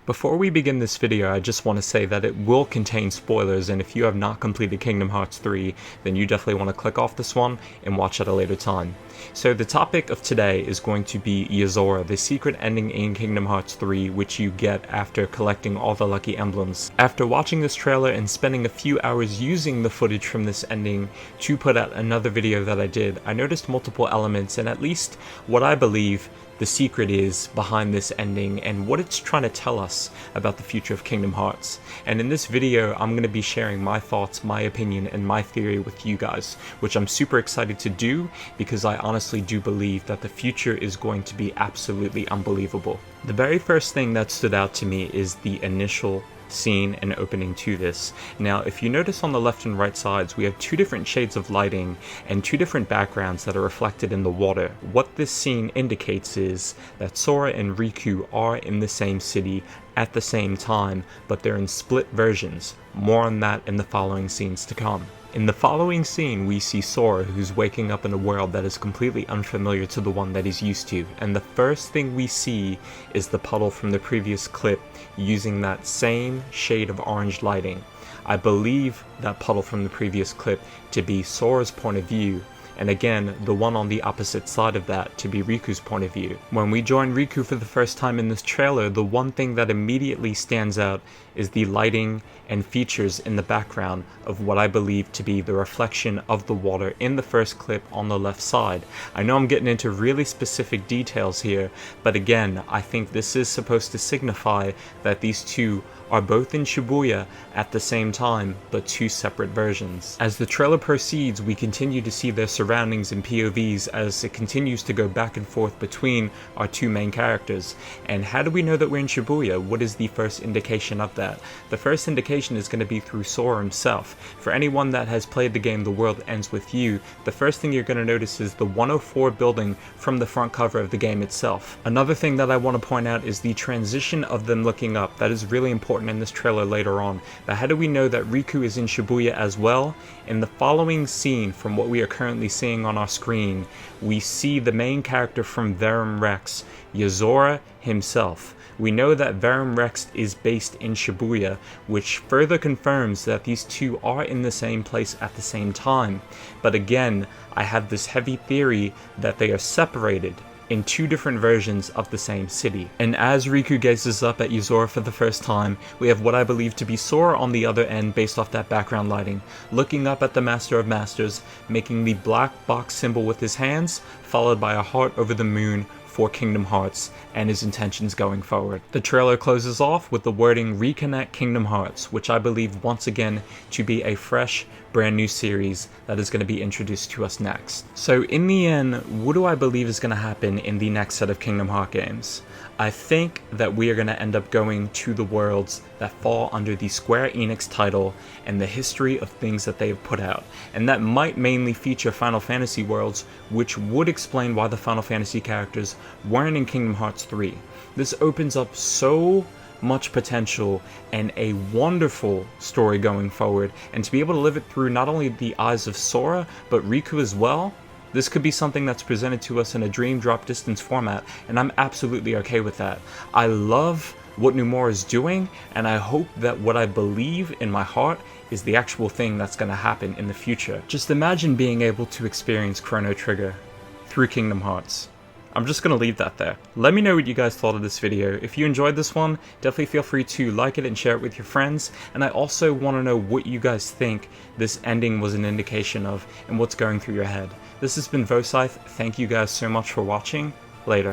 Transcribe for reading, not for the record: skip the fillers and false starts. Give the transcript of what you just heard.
Before we begin this video, I just want to say that it will contain spoilers, and if you have not completed Kingdom Hearts 3, then you definitely want to click off this one and watch at a later time. So the topic of today is going to be Yozora, the secret ending in Kingdom Hearts 3, which you get after collecting all the lucky emblems. After watching this trailer and spending a few hours using the footage from this ending to put out another video that I did, I noticed multiple elements and at least what I believe the secret is behind this ending and what it's trying to tell us about the future of Kingdom Hearts. And in this video, I'm going to be sharing my thoughts, my opinion, and my theory with you guys, which I'm super excited to do because I honestly do believe that the future is going to be absolutely unbelievable. The very first thing that stood out to me is the initial scene and opening to this. Now, if you notice on the left and right sides, we have two different shades of lighting and two different backgrounds that are reflected in the water. What this scene indicates is that Sora and Riku are in the same city at the same time, but they're in split versions. More on that in the following scenes to come. In the following scene, we see Sora, who's waking up in a world that is completely unfamiliar to the one that he's used to, and the first thing we see is the puddle from the previous clip using that same shade of orange lighting. I believe that puddle from the previous clip to be Sora's point of view, and again, the one on the opposite side of that to be Riku's point of view. When we join Riku for the first time in this trailer, the one thing that immediately stands out is the lighting and features in the background of what I believe to be the reflection of the water in the first clip on the left side. I know I'm getting into really specific details here, but again, I think this is supposed to signify that these two are both in Shibuya at the same time, but two separate versions. As the trailer proceeds, we continue to see their surroundings and POVs as it continues to go back and forth between our two main characters. And how do we know that we're in Shibuya? What is the first indication of that? The first indication is going to be through Sora himself. For anyone that has played the game The World Ends With You, the first thing you're going to notice is the 104 building from the front cover of the game itself. Another thing that I want to point out is the transition of them looking up. That is really important in this trailer later on. But how do we know that Riku is in Shibuya as well? In the following scene, from what we are currently seeing on our screen, we see the main character from Verum Rex, Yozora himself. We know that Verum Rex is based in Shibuya, which further confirms that these two are in the same place at the same time. But again, I have this heavy theory that they are separated in two different versions of the same city. And as Riku gazes up at Yozora for the first time, we have what I believe to be Sora on the other end based off that background lighting, looking up at the Master of Masters, making the black box symbol with his hands, followed by a heart over the moon for Kingdom Hearts and his intentions going forward. The trailer closes off with the wording Reconnect Kingdom Hearts, which I believe once again to be a fresh, brand new series that is going to be introduced to us next. So in the end, what do I believe is going to happen in the next set of Kingdom Hearts games? I think that we are going to end up going to the worlds that fall under the Square Enix title and the history of things that they have put out. And that might mainly feature Final Fantasy worlds, which would explain why the Final Fantasy characters weren't in Kingdom Hearts 3. This opens up so much potential and a wonderful story going forward, and to be able to live it through not only the eyes of Sora, but Riku as well, this could be something that's presented to us in a dream drop distance format, and I'm absolutely okay with that. I love what Nomura is doing, and I hope that what I believe in my heart is the actual thing that's going to happen in the future. Just imagine being able to experience Chrono Trigger through Kingdom Hearts. I'm just going to leave that there. Let me know what you guys thought of this video. If you enjoyed this one, definitely feel free to like it and share it with your friends. And I also want to know what you guys think this ending was an indication of and what's going through your head. This has been Vhosythe. Thank you guys so much for watching. Later.